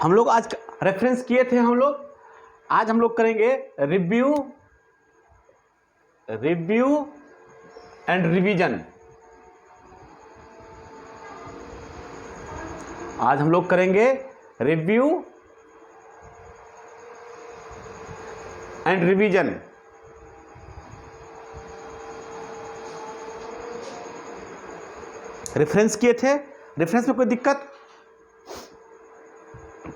हम लोग आज रेफरेंस किए थे हम लोग। आज हम लोग करेंगे रिव्यू एंड रिवीजन। आज हम लोग करेंगे रिव्यू एंड रिवीजन। रेफरेंस किए थे, रेफरेंस में कोई दिक्कत?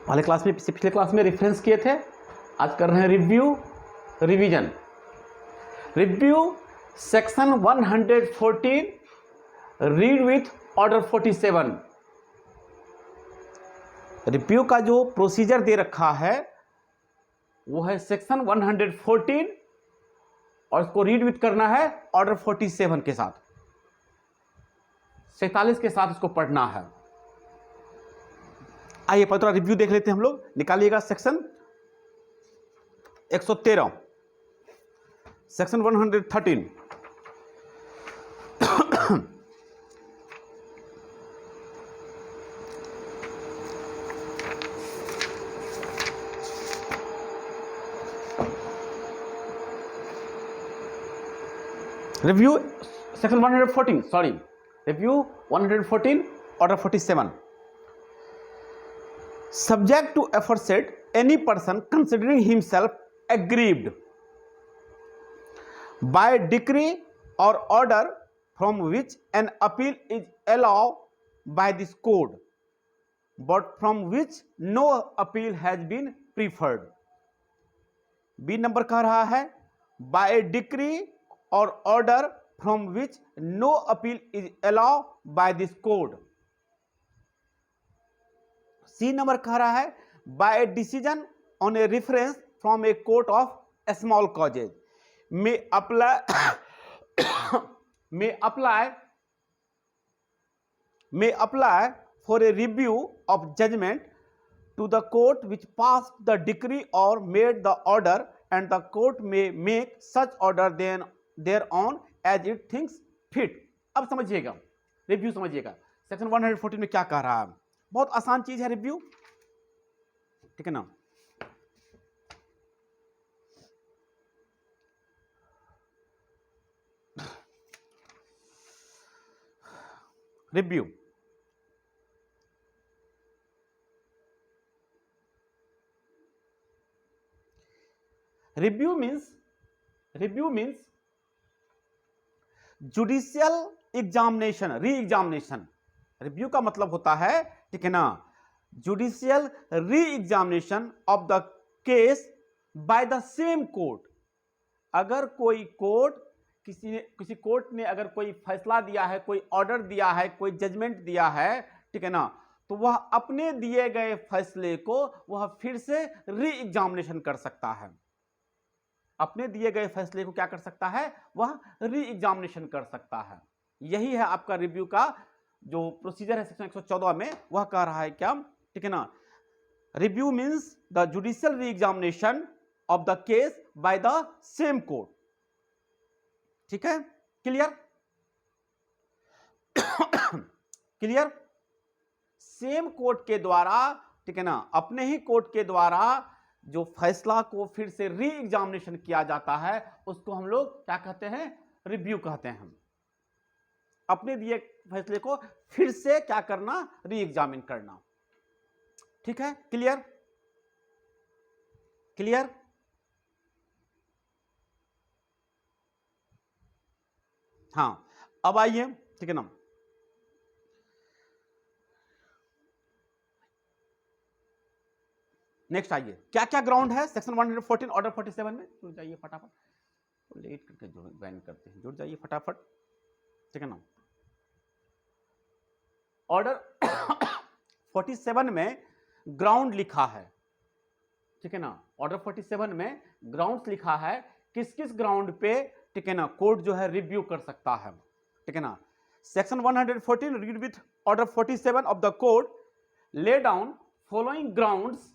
पहले क्लास में, पिछले क्लास में रेफरेंस किए थे। आज कर रहे हैं review revision. Review section 114 read with order 47। Review का जो प्रोसीजर दे रखा है वो है सेक्शन 114 और इसको रीड विथ करना है ऑर्डर 47 के साथ, 47 के साथ इसको पढ़ना है। आइए पहले थोड़ा रिव्यू देख लेते हैं हम लोग। निकालिएगा section 113, section 113। Review section 114, sorry, review 114 order 47। Subject to aforesaid, any person considering himself aggrieved by decree or order from which an appeal is allowed by this code, but from which no appeal has been preferred. B number कह रहा है by decree or order from which no appeal is allowed by this code. C number कह रहा है by a decision on a reference from a court of small causes may apply for a review of judgment to the court which pass the decree और made the order and the court may make such order thereon as it thinks fit. अब समझिएगा, review समझिएगा section 114 में क्या कह रहा है। बहुत आसान चीज है रिव्यू, ठीक है ना। Review means judicial examination, re examination. Review का मतलब होता है, ठीक है ना, judicial re examination of the case by the same court. अगर कोई कोर्ट, किसी कोर्ट ने अगर कोई फैसला दिया है, कोई ऑर्डर दिया है, कोई जजमेंट दिया है, ठीक है ना, तो वह अपने दिए गए फैसले को वह फिर से री एग्जामिनेशन कर सकता है। अपने दिए गए फैसले को क्या कर सकता है? वह री एग्जामिनेशन कर सकता है। यही है आपका रिव्यू का जो प्रोसीजर है सेक्शन 114 में, वह कह रहा है क्या, ठीक है ना, review means the judicial re examination of the case by the same court. ठीक है, क्लियर? क्लियर? सेम कोर्ट के द्वारा, ठीक है ना, अपने ही कोर्ट के द्वारा जो फैसला को फिर से री एग्जामिनेशन किया जाता है उसको हम लोग क्या कहते हैं? रिव्यू कहते हैं। हम अपने दिए फैसले को फिर से क्या करना? री एग्जामिन करना। ठीक है, क्लियर? क्लियर? हाँ, अब आइए, ठीक है ना, नेक्स्ट आइए, क्या क्या ग्राउंड है सेक्शन 114 ऑर्डर 47 में? जुड़ जाइए फटाफट, तो लेट करके ज्वाइन करते हैं, जुड़ जाइए फटाफट, ठीक है ना। ऑर्डर 47 में ग्राउंड लिखा है, ठीक है ना। ऑर्डर 47 में ग्राउंड्स लिखा है, किस किस ग्राउंड पे, ठीक है ना, कोर्ट जो है रिव्यू कर सकता है, ठीक है ना। Section 114 read with order 47 of the court lay down following grounds,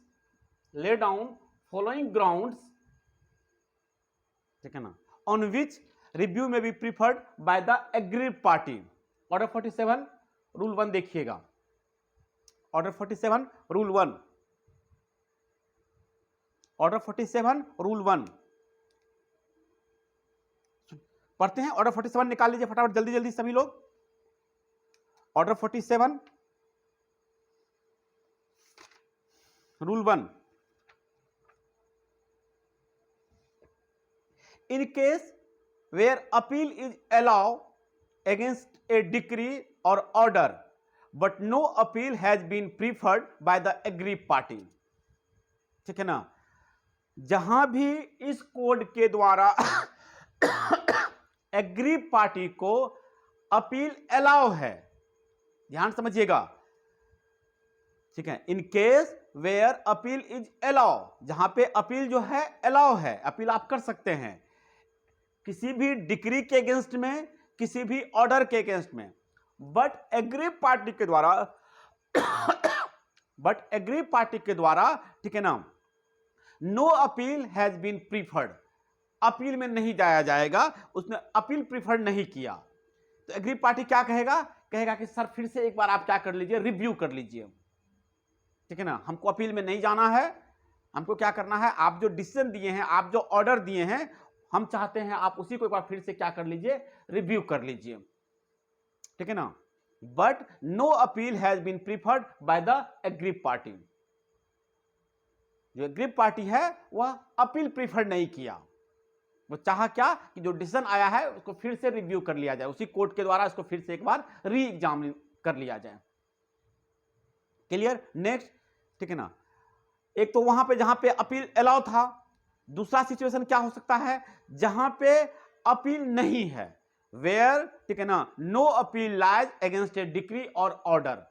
ठीक है ना, on which review may be preferred by the aggrieved party. Order 47 rule 1 देखिएगा, ऑर्डर 47 रूल 1, ऑर्डर 47 रूल 1 पढ़ते हैं। ऑर्डर 47 निकाल लीजिए फटाफट, जल्दी जल्दी सभी लोग। Order 47 rule 1, in case where appeal is allowed against a decree or order but no appeal has been preferred by the aggrieved party, ठीक है ना। जहां भी इस कोड के द्वारा एग्रीव पार्टी को अपील अलाउ है, ध्यान समझिएगा, ठीक है। In case where appeal is allow, जहां पे अपील जो है अलाउ है, अपील आप कर सकते हैं किसी भी डिक्री के अगेंस्ट में, किसी भी ऑर्डर के अगेंस्ट में, बट एग्रीव पार्टी के द्वारा ठीक है ना, no appeal has been preferred, appeal में नहीं जाया जाएगा, उसने अपील प्रीफर नहीं किया। तो एग्रीव पार्टी क्या कहेगा कि सर फिर से एक बार आप क्या कर लीजिए, रिव्यू कर लीजिए, ठीक है ना। हमको अपील में नहीं जाना है, हमको क्या करना है, आप जो डिसीजन दिए हैं, आप जो ऑर्डर दिए हैं, हम चाहते हैं आप उसी को एक बार फिर से क्या कर लीजिए, रिव्यू कर लीजिए, ठीक है ना। But no appeal has been preferred by the aggrieved party, जो एग्रीव पार्टी है वह अपील प्रीफर नहीं किया, वो चाहा क्या कि जो डिसीजन आया है उसको फिर से रिव्यू कर लिया जाए, उसी कोर्ट के द्वारा इसको फिर से एक बार री एग्जामिन कर लिया जाए। क्लियर। नेक्स्ट, ठीक है ना। एक तो वहां पे जहां पे अपील अलाउ था, दूसरा सिचुएशन क्या हो सकता है, जहां पे अपील नहीं है, वेयर, ठीक है ना, नो अपील लाइज अगेंस्ट ए डिक्री और ऑर्डर,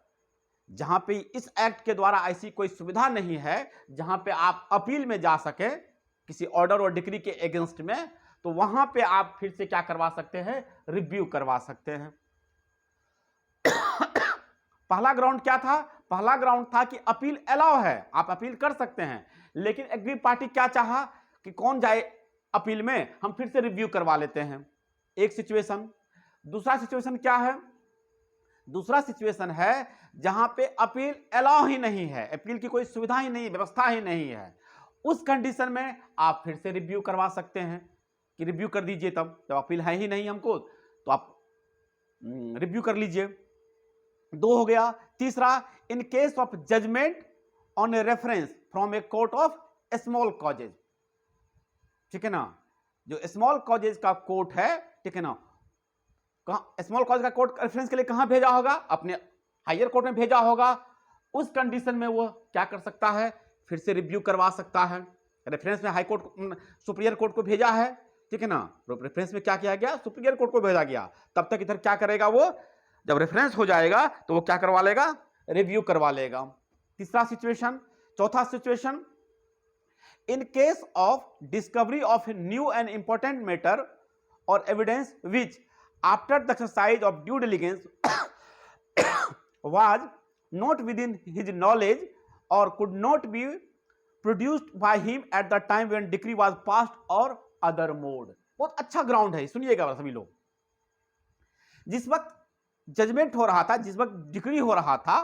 जहां पे इस एक्ट के द्वारा ऐसी कोई सुविधा नहीं है जहां पे आप अपील में जा सके किसी ऑर्डर और डिक्री के अगेंस्ट में, तो वहां पे आप फिर से क्या करवा सकते हैं, रिव्यू करवा सकते हैं। पहला ग्राउंड क्या था, पहला ग्राउंड था कि अपील अलाउ है, आप अपील कर सकते हैं, लेकिन एग्रीव पार्टी क्या चाहा कि कौन जाए अपील में, हम फिर से रिव्यू करवा लेते हैं, एक सिचुएशन। दूसरा सिचुएशन क्या है, दूसरा सिचुएशन है जहां पे अपील अलाउ ही नहीं है, अपील की कोई सुविधा ही नहीं, व्यवस्था ही नहीं है, उस कंडीशन में आप फिर से रिव्यू करवा सकते हैं कि रिव्यू कर दीजिए, तब जब अपील है ही नहीं हमको तो आप रिव्यू कर लीजिए। दो हो गया। तीसरा, in case of judgement on a reference from a court of small causes, ठीक है ना, जो स्मॉल कॉजेज का कोर्ट है, ठीक है ना, स्मॉल कॉज का कोर्ट रेफरेंस के लिए कहां भेजा होगा, अपने हायर कोर्ट में भेजा होगा, उस कंडीशन में वो क्या कर सकता है, फिर से रिव्यू करवा सकता है। रेफरेंस में हाई कोर्ट सुप्रीरियर कोर्ट को भेजा है, ठीक है ना, रेफरेंस में क्या किया गया, सुप्रीरियर कोर्ट को भेजा गया, तब तक इधर क्या करेगा वो, जब रेफरेंस हो जाएगा तो वो क्या करवा लेगा, रिव्यू करवा लेगा। तीसरा सिचुएशन। चौथा situation, in case of discovery of new and important matter और evidence which after the exercise of due diligence was not within his knowledge or could not be produced by him at the time when decree was passed or other mode। बहुत अच्छा ground है, सुनिएगा सभी लोग। जिस वक्त judgement हो रहा था, जिस वक्त डिक्री हो रहा था,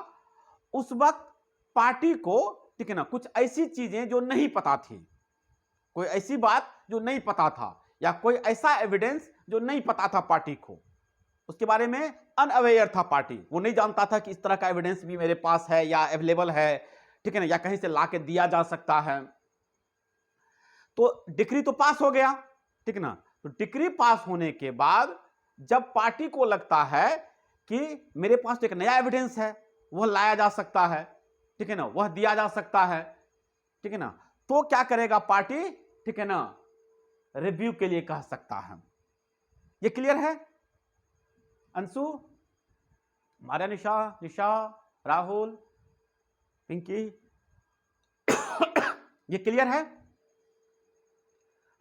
उस वक्त पार्टी को, ठीक है ना, कुछ ऐसी चीजें जो नहीं पता थी, कोई ऐसी बात जो नहीं पता था, या कोई ऐसा एविडेंस जो नहीं पता था पार्टी को, उसके बारे में अनअवेयर था पार्टी, वो नहीं जानता था कि इस तरह का एविडेंस भी मेरे पास है या अवेलेबल है, ठीक है ना, या कहीं से लाके दिया जा सकता है। तो डिक्री तो पास हो गया, ठीक है ना, तो डिक्री पास होने के बाद जब पार्टी को लगता है कि मेरे पास तो एक नया एविडेंस है, वह लाया जा सकता है, ठीक है ना, वह दिया जा सकता है, ठीक है ना, तो क्या करेगा पार्टी, ठीक है ना, रिव्यू के लिए कह सकता है। ये क्लियर है अंशु, मारिया, निशा, राहुल, पिंकी, ये क्लियर है।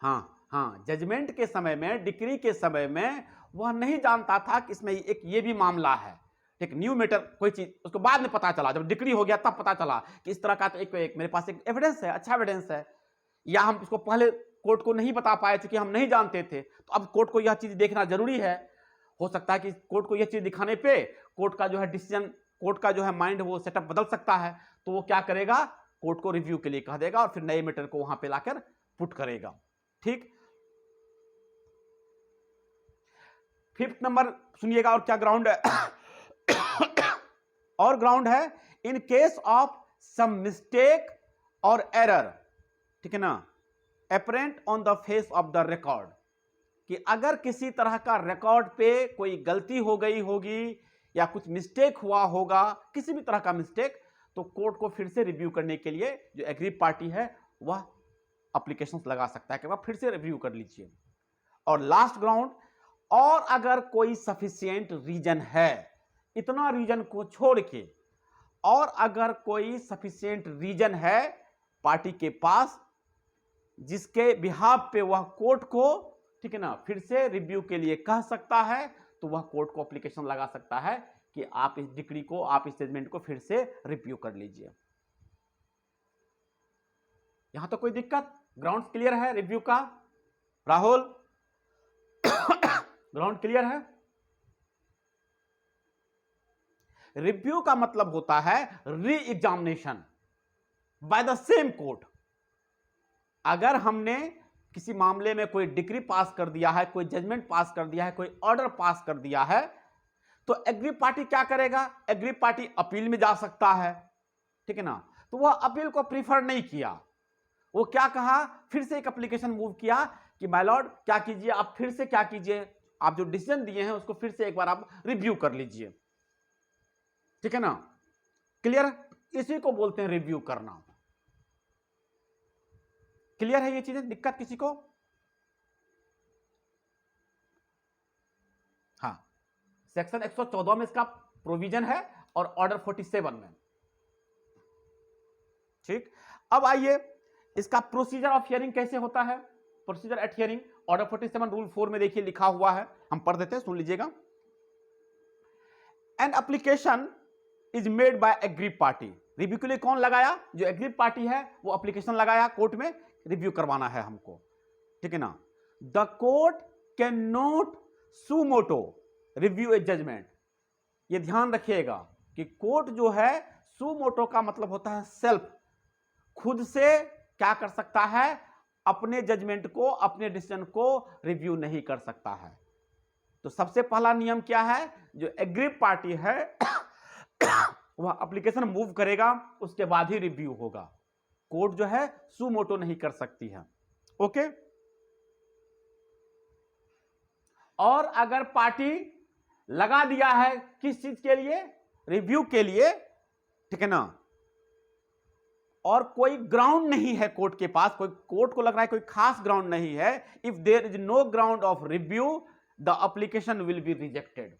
हाँ, जजमेंट के समय में, डिक्री के समय में वह नहीं जानता था कि इसमें एक ये भी मामला है, ठीक, न्यू मैटर कोई चीज, उसको बाद में पता चला, जब डिक्री हो गया तब पता चला कि इस तरह का तो एक मेरे पास एक एविडेंस है, अच्छा एविडेंस है, या हम इसको पहले कोर्ट को नहीं बता पाए क्योंकि हम नहीं जानते थे, तो अब कोर्ट को यह चीज देखना जरूरी है। हो सकता है कि कोर्ट को यह चीज दिखाने पे कोर्ट का जो है डिसीजन, कोर्ट का जो है माइंड वो सेटअप बदल सकता है, तो वो क्या करेगा, कोर्ट को रिव्यू के लिए कह देगा और फिर नए मैटर को वहां पे लाकर पुट करेगा। ठीक, फिफ्थ नंबर सुनिएगा और क्या ग्राउंड है और ग्राउंड है in case of some mistake और एरर, ठीक है ना, apparent on the face of the record, कि अगर किसी तरह का रिकॉर्ड पे कोई गलती हो गई होगी या कुछ मिस्टेक हुआ होगा, किसी भी तरह का मिस्टेक, तो कोर्ट को फिर से रिव्यू करने के लिए जो एग्री पार्टी है वह एप्लीकेशंस लगा सकता है कि वह फिर से रिव्यू कर लीजिए। और लास्ट ग्राउंड, और अगर कोई सफिशिएंट रीजन है, इतना रीजन को छोड़ के और अगर कोई सफिशिएंट रीजन है पार्टी के पास जिसके बिहाफ पे वह कोर्ट को, ठीक है ना, फिर से रिव्यू के लिए कह सकता है, तो वह कोर्ट को एप्लीकेशन लगा सकता है कि आप इस डिक्री को, आप इस जजमेंट को फिर से रिव्यू कर लीजिए। यहां तो कोई दिक्कत, ग्राउंड क्लियर है रिव्यू का? राहुल ग्राउंड क्लियर है? रिव्यू का मतलब होता है re examination by the same court. अगर हमने किसी मामले में कोई डिक्री पास कर दिया है, कोई जजमेंट पास कर दिया है, कोई ऑर्डर पास कर दिया है, तो एग्री पार्टी क्या करेगा? एग्री पार्टी अपील में जा सकता है, ठीक है ना। तो वह अपील को प्रीफर नहीं किया, वो क्या कहा, फिर से एक एप्लीकेशन मूव किया कि माय लॉर्ड क्या कीजिए, आप फिर से क्या कीजिए, आप जो डिसीजन दिए हैं उसको फिर से एक बार आप रिव्यू कर लीजिए, ठीक है ना। क्लियर? इसी को बोलते हैं रिव्यू करना। क्लियर है ये चीजें? दिक्कत किसी को? हाँ, सेक्शन 114 में इसका प्रोविजन है और ऑर्डर 47 में। ठीक, अब आइए इसका प्रोसीजर ऑफ हियरिंग कैसे होता है। Procedure at hearing order 47 rule 4 में देखिए लिखा हुआ है, हम पढ़ देते हैं, सुन लीजिएगा। An application is made by aggrieved party. Review के लिए कौन लगाया? जो एग्री पार्टी है वो एप्लीकेशन लगाया कोर्ट में, रिव्यू करवाना है हमको, ठीक है ना। The court can not suo motu review a judgement. ये ध्यान रखिएगा कि कोर्ट जो है, सुमोटो का मतलब होता है सेल्फ, खुद से क्या कर सकता है, अपने जजमेंट को, अपने डिसीजन को रिव्यू नहीं कर सकता है। तो सबसे पहला नियम क्या है? जो एग्री पार्टी है वह एप्लीकेशन मूव करेगा, उसके बाद ही रिव्यू होगा। कोर्ट जो है सुमोटो नहीं कर सकती है, ओके। और अगर पार्टी लगा दिया है किस चीज के लिए? रिव्यू के लिए, ठीक है ना, और कोई ग्राउंड नहीं है कोर्ट के पास, कोई कोर्ट को लग रहा है कोई खास ग्राउंड नहीं है, if there is no ground of review the application will be rejected.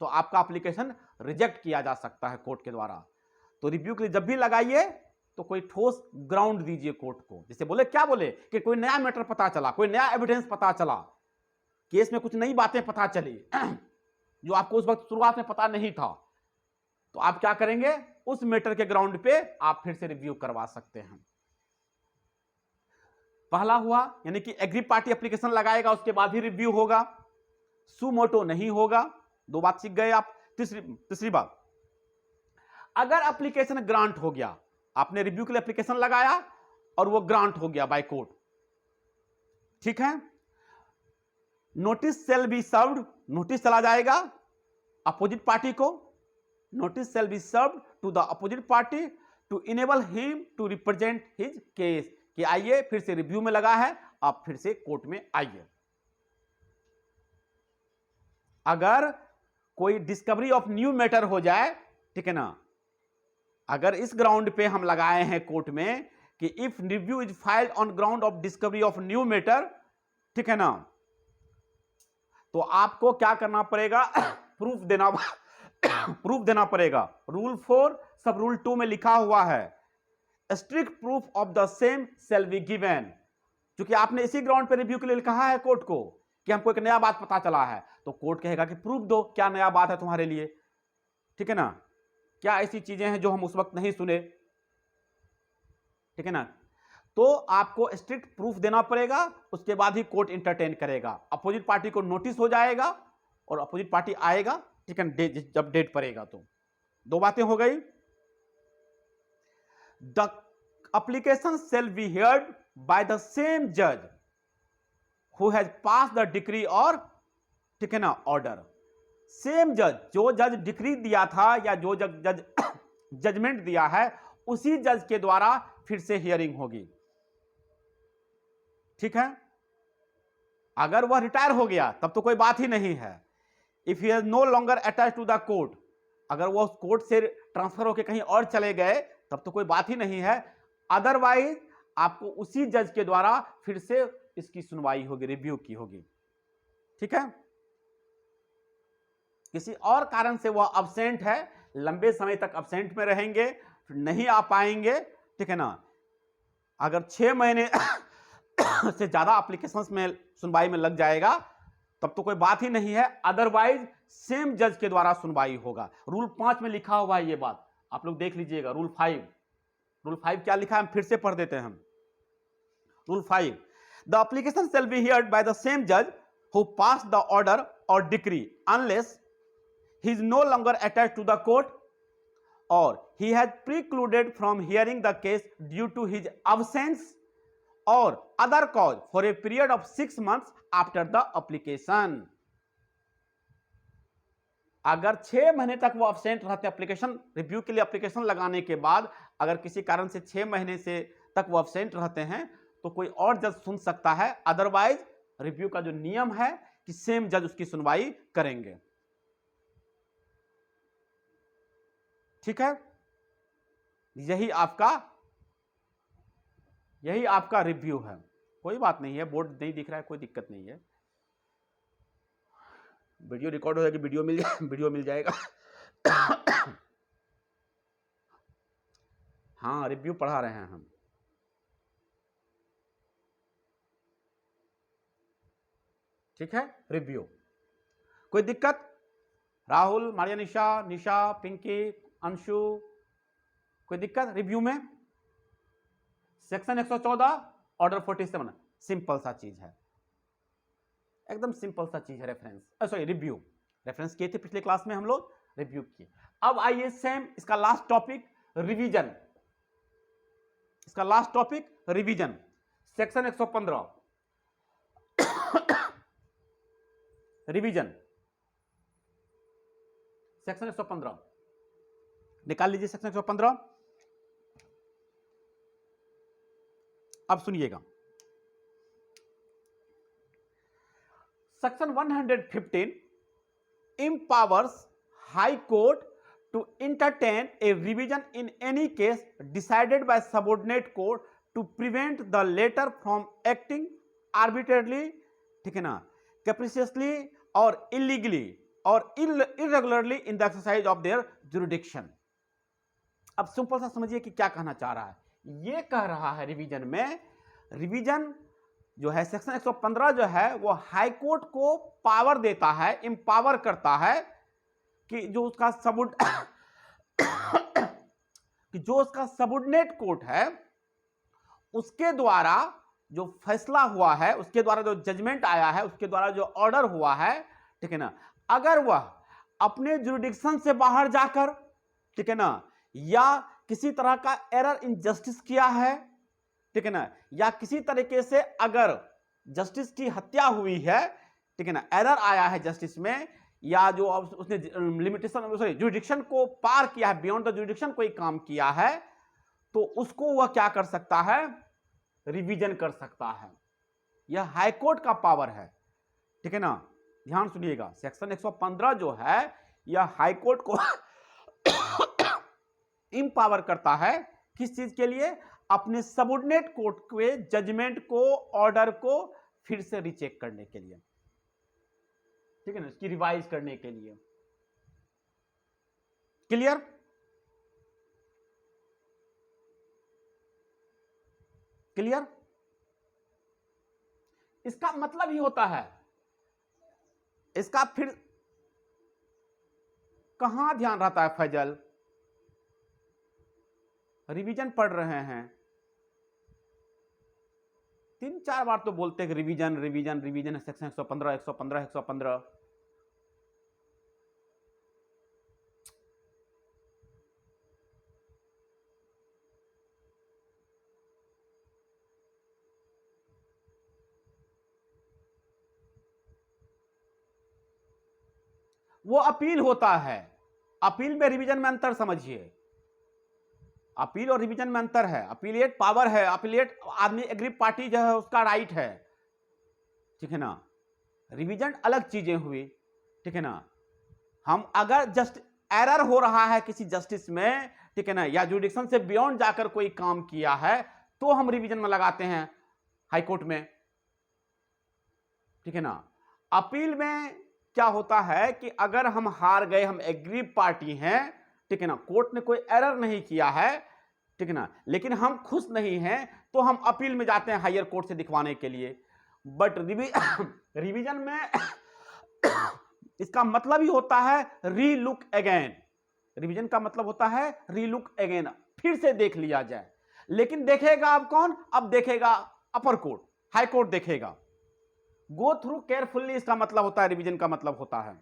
तो आपका एप्लीकेशन रिजेक्ट किया जा सकता है कोर्ट के द्वारा। तो रिव्यू के लिए जब भी लगाइए तो कोई ठोस ग्राउंड दीजिए कोर्ट को। जैसे बोले, क्या बोले कि कोई नया मैटर पता चला, कोई नया एविडेंस पता चला, केस में कुछ नई बातें पता चली जो आपको उस वक्त शुरुआत में पता नहीं था, तो आप क्या करेंगे? उस मैटर के ग्राउंड पे आप फिर से रिव्यू करवा सकते हैं। पहला हुआ, यानी कि एग्री पार्टी एप्लीकेशन लगाएगा, उसके बाद ही रिव्यू होगा, सुमोटो नहीं होगा। दो बात सीख गए आप। तीसरी बात, अगर एप्लीकेशन ग्रांट हो गया, आपने रिव्यू के लिए एप्लीकेशन लगाया और वो ग्रांट हो गया बाय कोर्ट, ठीक है, notice shall be served, notice चला जाएगा अपोजिट पार्टी को, notice shall be served to the opposite party to enable him to represent his case, कि आइए फिर से रिव्यू में लगा है, आप फिर से कोर्ट में आइए। अगर कोई डिस्कवरी ऑफ न्यू मैटर हो जाए, ठीक है ना, अगर इस ग्राउंड पे हम लगाए हैं कोर्ट में कि if review is filed on ground of discovery of new matter, ठीक है ना, तो आपको क्या करना पड़ेगा? प्रूफ देना पड़ेगा। रूल 4 सब रूल 2 में लिखा हुआ है, strict proof of the same shall be given. क्योंकि आपने इसी ग्राउंड पे रिव्यू के लिए कहा है कोर्ट को कि हमको एक नया बात पता चला है, तो कोर्ट कहेगा कि प्रूफ दो, क्या नया बात है तुम्हारे लिए, ठीक है ना, क्या ऐसी चीजें हैं जो हम उस वक्त नहीं सुने, ठीक है ना। तो आपको स्ट्रिक्ट प्रूफ देना पड़ेगा, उसके बाद ही कोर्ट इंटरटेन करेगा। अपोजिट पार्टी को नोटिस हो जाएगा और अपोजिट पार्टी आएगा, ठीक है, जब डेट पड़ेगा। तो दो बातें हो गई। The application shall be heard by the same judge who has passed the decree or, ठीक है ना, ऑर्डर। सेम जज, जो जज डिक्री दिया था या जो जज जजमेंट दिया है, उसी जज के द्वारा फिर से हियरिंग होगी। ठीक है, अगर वह रिटायर हो गया तब तो कोई बात ही नहीं है। If he is no longer attach to the court, अगर वो कोर्ट से ट्रांसफर होकर कहीं और चले गए तब तो कोई बात ही नहीं है। अदरवाइज आपको उसी जज के द्वारा फिर से इसकी सुनवाई होगी, रिव्यू की होगी। ठीक है, किसी और कारण से वह अब्सेंट है, लंबे समय तक अब्सेंट में रहेंगे, फिर नहीं आ पाएंगे, ठीक है ना, अगर 6 महीने से ज्यादा एप्लीकेशंस में सुनवाई में लग जाएगा तब तो कोई बात ही नहीं है। अदरवाइज सेम जज के द्वारा सुनवाई होगा। रूल 5 में लिखा हुआ है ये बात, आप लोग देख लीजिएगा। रूल 5 क्या लिखा है, हम फिर से पढ़ देते हैं। Rule 5, the application shall be heard by the same जज हु पास द ऑर्डर और decree unless he is no longer attached to the court or he has precluded from hearing the case due to his absence or other cause for a period of 6 months after the application। अगर 6 महीने तक वो absent रहते application review के लिए, application लगाने के बाद अगर किसी कारण से 6 महीने से तक वो अब्सेंट रहते हैं तो कोई और जज सुन सकता है। अदरवाइज रिव्यू का जो नियम है कि सेम जज उसकी सुनवाई करेंगे। ठीक है, यही आपका रिव्यू है। कोई बात नहीं है, बोर्ड नहीं दिख रहा है, कोई दिक्कत नहीं है। वीडियो रिकॉर्ड हो जाएगी, वीडियो मिल जाएगा। हाँ, रिव्यू पढ़ा रहे हैं हम। ठीक है, रिव्यू, कोई दिक्कत? राहुल, मारिया, निशा, पिंकी, अंशु, कोई दिक्कत रिव्यू में? सेक्शन 114 ऑर्डर 47 सिंपल सा चीज है, एकदम सिंपल सा चीज है। रिव्यू रेफरेंस किए थे पिछले क्लास में हम लोग, रिव्यू किए। अब आइए सेम इसका लास्ट टॉपिक रिवीजन। इसका last topic revision, section 115 revision. Section 115 निकाल लीजिए। सेक्शन 115 अब सुनिएगा। Section 115 empowers High Court to entertain a revision in any case decided by subordinate court to prevent the latter from acting arbitrarily, ठीक है ना, capriciously और illegally और irregularly in the exercise of their jurisdiction। अब simple सा समझिए कि क्या कहना चाह रहा है। ये कह रहा है रिवीजन में, रिवीजन जो है सेक्शन 115 जो है वो हाई कोर्ट को पावर देता है, एम्पावर करता है कि जो उसका सबऑर्डिनेट कोर्ट है उसके द्वारा जो फैसला हुआ है, उसके द्वारा जो जजमेंट आया है, उसके द्वारा जो ऑर्डर हुआ है, ठीक है ना, अगर वह अपने जुरिडिक्शन से बाहर जाकर, ठीक है ना, या किसी तरह का एरर इन जस्टिस किया है, ठीक है ना, या किसी तरीके से अगर जस्टिस की हत्या हुई है, ठीक है ना, एरर आया है जस्टिस में, या जो उसने लिमिटेशन जुरिडिक्शन को पार किया है, बियॉन्ड द जुरिडिक्शन कोई काम किया है, तो उसको वह क्या कर सकता है, रिवीजन कर सकता है। यह हाई कोर्ट का पावर है, ठीक है ना, ध्यान सुनिएगा। सेक्शन 115 जो है यह हाई कोर्ट को इम्पावर करता है, किस चीज के लिए, अपने सबऑर्डिनेट कोर्ट के जजमेंट को, ऑर्डर को फिर से रीचेक करने के लिए, ठीक है ना, इसकी रिवाइज करने के लिए। क्लियर? क्लियर? इसका मतलब ही होता है, इसका फिर कहां ध्यान रहता है फैजल, रिवीजन पढ़ रहे हैं, 3-4 बार तो बोलते हैं कि रिवीजन रिवीजन रिवीजन, सेक्शन 115 115 115। वो अपील होता है। अपील में रिवीजन में अंतर समझिए, अपील और रिवीजन में अंतर है। अपीलिएट पावर है, अपीलिएट आदमी एग्री पार्टी जो है उसका राइट है, ठीक है ना। रिवीजन अलग चीजें हुई, ठीक है ना। हम अगर जस्ट एरर हो रहा है किसी जस्टिस में, ठीक है ना, या जुडिक्शन से बियॉन्ड जाकर कोई काम किया है, तो हम रिवीजन में लगाते हैं हाई कोर्ट में, ठीक है ना। अपील में क्या होता है कि अगर हम हार गए, हम एग्री पार्टी हैं, ठीक है ना, कोर्ट ने कोई एरर नहीं किया है, ठीक है ना, लेकिन हम खुश नहीं हैं, तो हम अपील में जाते हैं हायर कोर्ट से दिखवाने के लिए। बट रिवीजन में इसका मतलब ही होता है री लुक अगेन। रिवीजन का मतलब होता है री लुक अगेन, फिर से देख लिया जाए। लेकिन देखेगा अब कौन? अब देखेगा अपर कोर्ट, हाई कोर्ट देखेगा। गो थ्रू केयरफुल्ली इसका मतलब होता है, रिवीजन का मतलब होता है,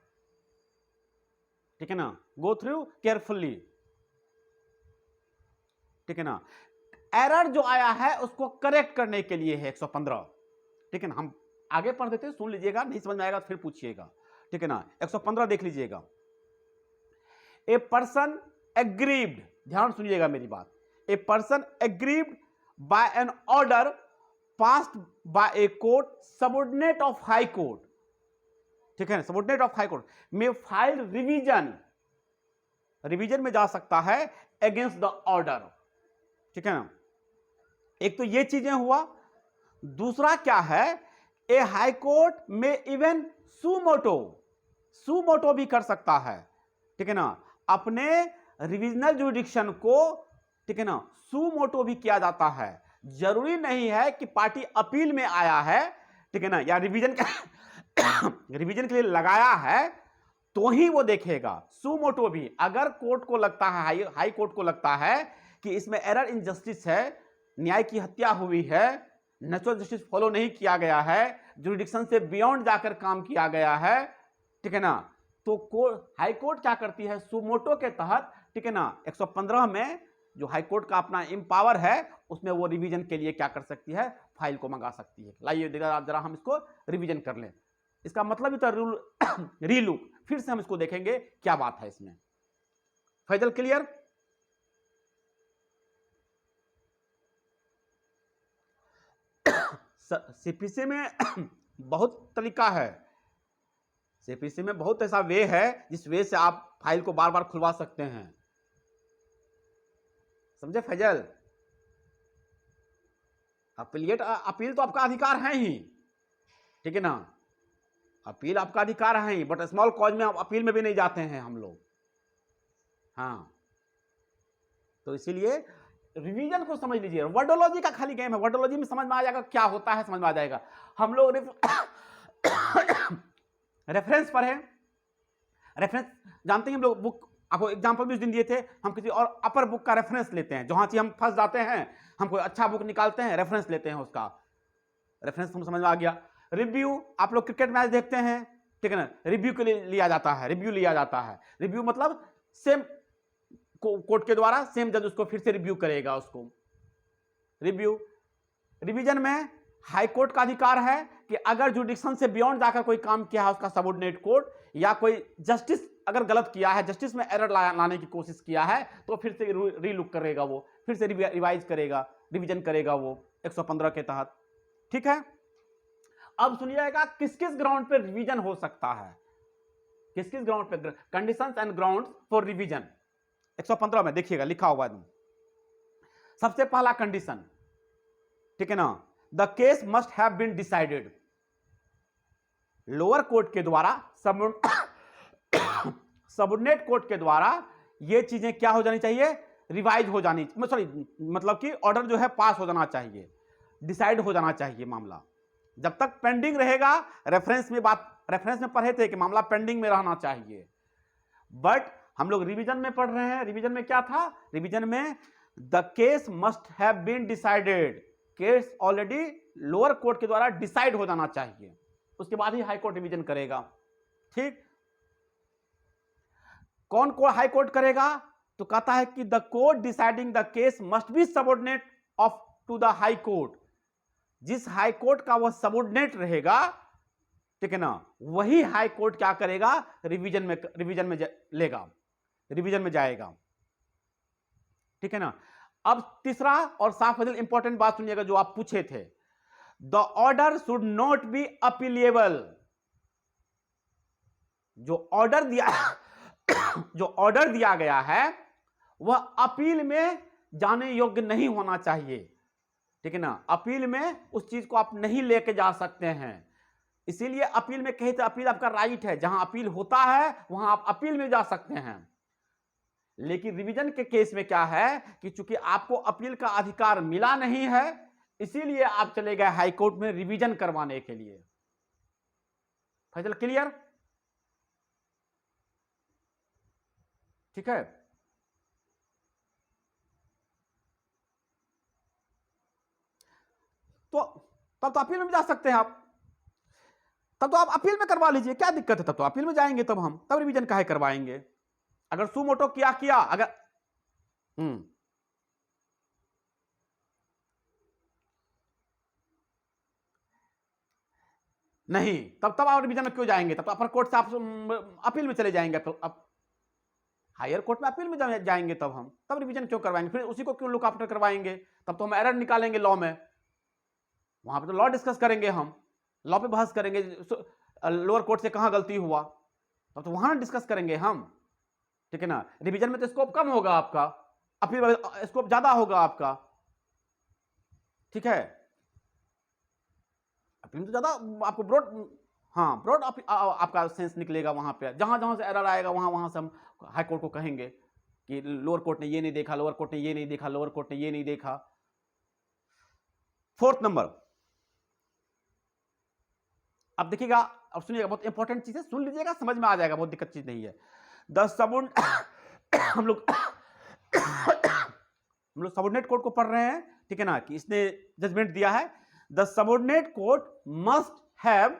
ठीक है ना, गो थ्रू केयरफुल्ली, ठीक है ना। एरर जो आया है उसको करेक्ट करने के लिए है 115, ठीक है ना। हम आगे पढ़ देते हैं, सुन लीजिएगा, नहीं समझ में आएगा फिर पूछिएगा, ठीक है ना। 115 देख लीजिएगा। ए पर्सन एग्रीव्ड, ध्यान सुनिएगा मेरी बात, a person aggrieved by an order passed by a court subordinate of high court, ठीक है ना, सबऑर्डिनेट ऑफ हाई कोर्ट में फाइल रिवीजन, रिवीजन में जा सकता है अगेंस्ट द ऑर्डर, ठीक है ना। एक तो ये चीजें हुआ। दूसरा क्या है, ए हाई कोर्ट में इवन सुमोटो, सुमोटो भी कर सकता है, ठीक है ना, अपने रिविजनल जुडिक्शन को, ठीक है ना, सुमोटो भी किया जाता है। जरूरी नहीं है कि पार्टी अपील में आया है, ठीक है ना, या रिवीजन रिवीजन के लिए लगाया है तो ही वो देखेगा। सुमोटो भी अगर कोर्ट को लगता है, हाई कोर्ट को लगता है कि इसमें एरर इन जस्टिस है, न्याय की हत्या हुई है, नेचुरल जस्टिस फॉलो नहीं किया गया है, जुरिडिक्शन से बियॉन्ड जाकर काम किया गया है, ठीक है ना, तो हाई कोर्ट क्या करती है, सुमोटो के तहत, ठीक है ना, 115 में जो हाई कोर्ट का अपना इम्पावर है उसमें वो रिवीजन के लिए क्या कर सकती है, फाइल को मंगा सकती है। लाइए जरा हम इसको रिवीजन कर लें। इसका मतलब ही तो रीलुक, फिर से हम इसको देखेंगे क्या बात है इसमें। फैजल क्लियर? सीपीसी में बहुत तरीका है, सीपीसी में बहुत ऐसा वे है जिस वे से आप फाइल को बार बार खुलवा सकते हैं, समझे फैजल? अपील तो आपका अधिकार है ही, ठीक है ना, अपील आपका अधिकार है ही, बट स्मॉल कॉज में अपील में भी नहीं जाते हैं हम लोग। हाँ, तो इसीलिए रिवीजन को समझ लीजिए। वर्डोलॉजी का खाली गेम है, वर्डोलॉजी में समझ में आ जाएगा क्या होता है, समझ में आ जाएगा। हम लोग रेफरेंस पढ़े, रेफरेंस जानते हैं हम लोग, बुक आपको एग्जांपल भी उस दिन दिए थे, हम किसी और अपर बुक का रेफरेंस लेते हैं, जहां से हम फंस जाते हैं, हम कोई अच्छा बुक निकालते हैं, रेफरेंस लेते हैं, उसका रेफरेंस हम समझ में आ गया। रिव्यू, आप लोग क्रिकेट मैच देखते हैं, ठीक है ना, रिव्यू के लिए लिया जाता है, रिव्यू लिया जाता है। रिव्यू मतलब सेम कोर्ट के द्वारा सेम जज उसको फिर से रिव्यू करेगा उसको, रिव्यू। रिवीजन में हाई कोर्ट का अधिकार है कि अगर जुडिक्शन से बियॉन्ड जाकर कोई काम किया है उसका सबऑर्डिनेट कोर्ट, या कोई जस्टिस अगर गलत किया है, जस्टिस में एरर लाने की कोशिश किया है, तो फिर से रीलुक करेगा, वो फिर से रिवाइज करेगा, रिवीजन करेगा वो 115 के तहत, ठीक है। अब सुनिएगा किस किस ग्राउंड पर रिवीजन हो सकता है, किस किस ग्राउंड पर, conditions and grounds for revision 115 में देखिएगा लिखा हुआ है। सबसे पहला कंडीशन, ठीक है ना, the case must have been decided, lower court के द्वारा, सबऑर्डिनेट कोर्ट के द्वारा ये चीजें क्या हो जानी चाहिए, रिवाइज हो जानी, सॉरी मतलब कि ऑर्डर जो है पास हो जाना चाहिए, डिसाइड हो जाना चाहिए मामला। जब तक पेंडिंग रहेगा, रेफरेंस में पढ़े थे कि मामला पेंडिंग में रहना चाहिए, बट हम लोग रिवीजन में पढ़ रहे हैं। रिवीजन में क्या था, रिवीजन में the case must have been decided, case already lower court के द्वारा डिसाइड हो जाना चाहिए, उसके बाद ही हाई कोर्ट रिवीजन करेगा, ठीक। कौन को हाई कोर्ट करेगा, तो कहता है कि the court deciding the case must be subordinate of to the high court, जिस हाई कोर्ट का वह सबऑर्डिनेट रहेगा, ठीक है ना, वही हाई कोर्ट क्या करेगा, रिवीजन में लेगा, रिवीजन में जाएगा। ठीक है ना। अब तीसरा और साफ फजल इंपॉर्टेंट बात सुनिएगा जो आप पूछे थे, the order should not be appealable. जो ऑर्डर दिया जो ऑर्डर दिया गया है वह अपील में जाने योग्य नहीं होना चाहिए। ठीक है ना, अपील में उस चीज को आप नहीं लेके जा सकते हैं, इसीलिए अपील में कहे थे अपील आपका राइट है, जहां अपील होता है वहां आप अपील में जा सकते हैं। लेकिन रिवीजन के केस में क्या है कि चूंकि आपको अपील का अधिकार मिला नहीं है, इसीलिए आप चले गए हाई कोर्ट में रिवीजन करवाने के लिए। फैजल क्लियर? ठीक है। तो तब तो अपील में जा सकते हैं आप, तब तो आप अपील में करवा लीजिए, क्या दिक्कत है, तब तो अपील में जाएंगे, तब हम तब रिवीजन काहे करवाएंगे। अगर सुमोटो किया अगर नहीं, तब आप रिवीजन में क्यों जाएंगे, तब तो अपर कोर्ट से आप अपील में चले जाएंगे, अब हायर कोर्ट में अपील में जाएंगे, तब रिवीजन क्यों करवाएंगे, फिर उसी को क्यों लुक आफ्टर करवाएंगे, तब तो हम एरर निकालेंगे लॉ में, वहां पे तो लॉ डिस्कस करेंगे, हम लॉ पे बहस करेंगे, लोअर कोर्ट से कहां गलती हुआ, तब तो वहां डिस्कस करेंगे हम। ठीक है ना, रिवीजन में तो स्कोप कम होगा आपका, अपील स्कोप ज्यादा होगा आपका। ठीक है, अपील तो ज्यादा आपको ब्रॉड, हाँ ब्रॉड आपका सेंस निकलेगा, वहां पे जहां जहां से एरर आएगा वहां वहां से हम हाई कोर्ट को कहेंगे कि लोअर कोर्ट ने ये नहीं देखा, लोअर कोर्ट ने ये नहीं देखा, लोअर कोर्ट ने ये नहीं देखा। फोर्थ नंबर, अब देखिएगा, अब सुनिएगा, बहुत इंपॉर्टेंट चीज है, सुन लीजिएगा, समझ में आ जाएगा, बहुत दिक्कत चीज नहीं है। द सबॉर्डिनेट हम लोग सबॉर्डिनेट कोर्ट को पढ़ रहे हैं, ठीक है ना, कि इसने जजमेंट दिया है, the subordinate court must have,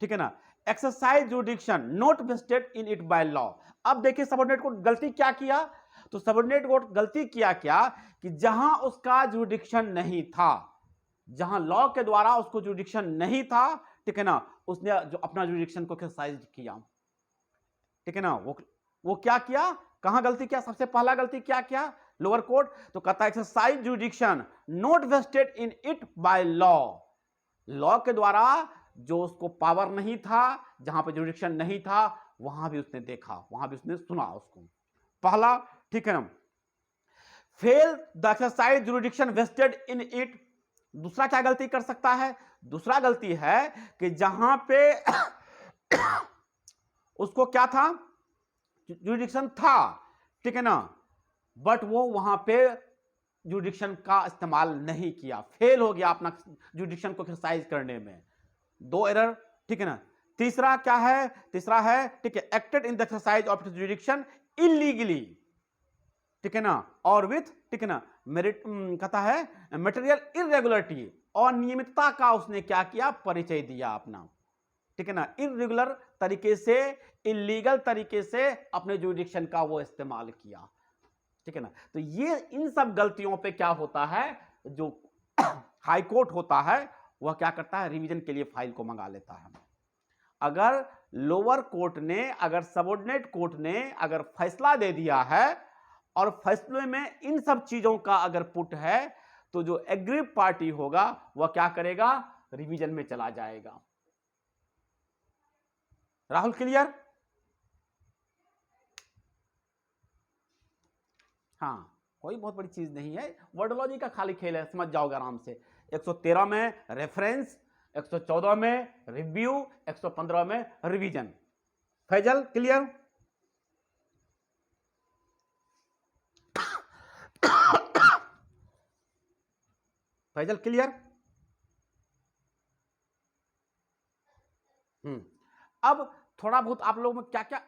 ठीक है ना, exercise jurisdiction not vested in it by law. अब देखिए सबॉर्डिनेट कोर्ट गलती क्या किया, तो सबॉर्डिनेट कोर्ट गलती किया क्या कि जहां उसका जुडिक्शन नहीं था, जहां लॉ के द्वारा उसको जुडिक्शन नहीं था, ठीक है ना, उसने जो अपना जुडिक्शन को एक्सरसाइज किया। ठीक है ना, वो क्या किया, कहां गलती किया, सबसे पहला गलती क्या किया लोअर कोर्ट, तो कहता है exercise jurisdiction not vested in it by law. Law के द्वारा जो उसको पावर नहीं था, जहां पे जुडिक्शन नहीं था, वहां भी उसने देखा, वहां भी उसने सुना उसको, पहला। ठीक है ना, fail the exercise jurisdiction vested in it. दूसरा क्या गलती कर सकता है, दूसरा गलती है कि जहां पे उसको क्या था, जुडिक्शन था, ठीक है ना, बट वो वहां पे जुडिक्शन का इस्तेमाल नहीं किया, फेल हो गया अपना जुडिक्शन को एक्सरसाइज करने में, दो एरर। ठीक है ना, तीसरा क्या है, तीसरा है, ठीक है, acted in the exercise of जुडिक्शन illegally, ठीक है ना, और विथ, ठीक है ना, मेरिट कहता है मटेरियल इरेगुलरिटी, और नियमितता का उसने क्या किया, परिचय दिया अपना। ठीक है ना, इरेगुलर तरीके से, इलीगल तरीके से अपने जुडिक्शन का वो इस्तेमाल किया। ठीक है ना, तो ये इन सब गलतियों पे क्या होता है, जो हाई कोर्ट होता है वह क्या करता है, रिवीजन के लिए फाइल को मंगा लेता है। अगर लोअर कोर्ट ने, अगर सबऑर्डिनेट कोर्ट ने अगर फैसला दे दिया है और फैसले में इन सब चीजों का अगर पुट है, तो जो एग्रीव पार्टी होगा वह क्या करेगा, रिवीजन में चला जाएगा। राहुल क्लियर? हाँ, कोई बहुत बड़ी चीज नहीं है, वर्डोलॉजी का खाली खेल है, समझ जाओगे आराम से। 113 में रेफरेंस, 114 में रिव्यू, 115 में revision. Faizal clear? Faizal clear? अब थोड़ा बहुत आप लोगों में क्या क्या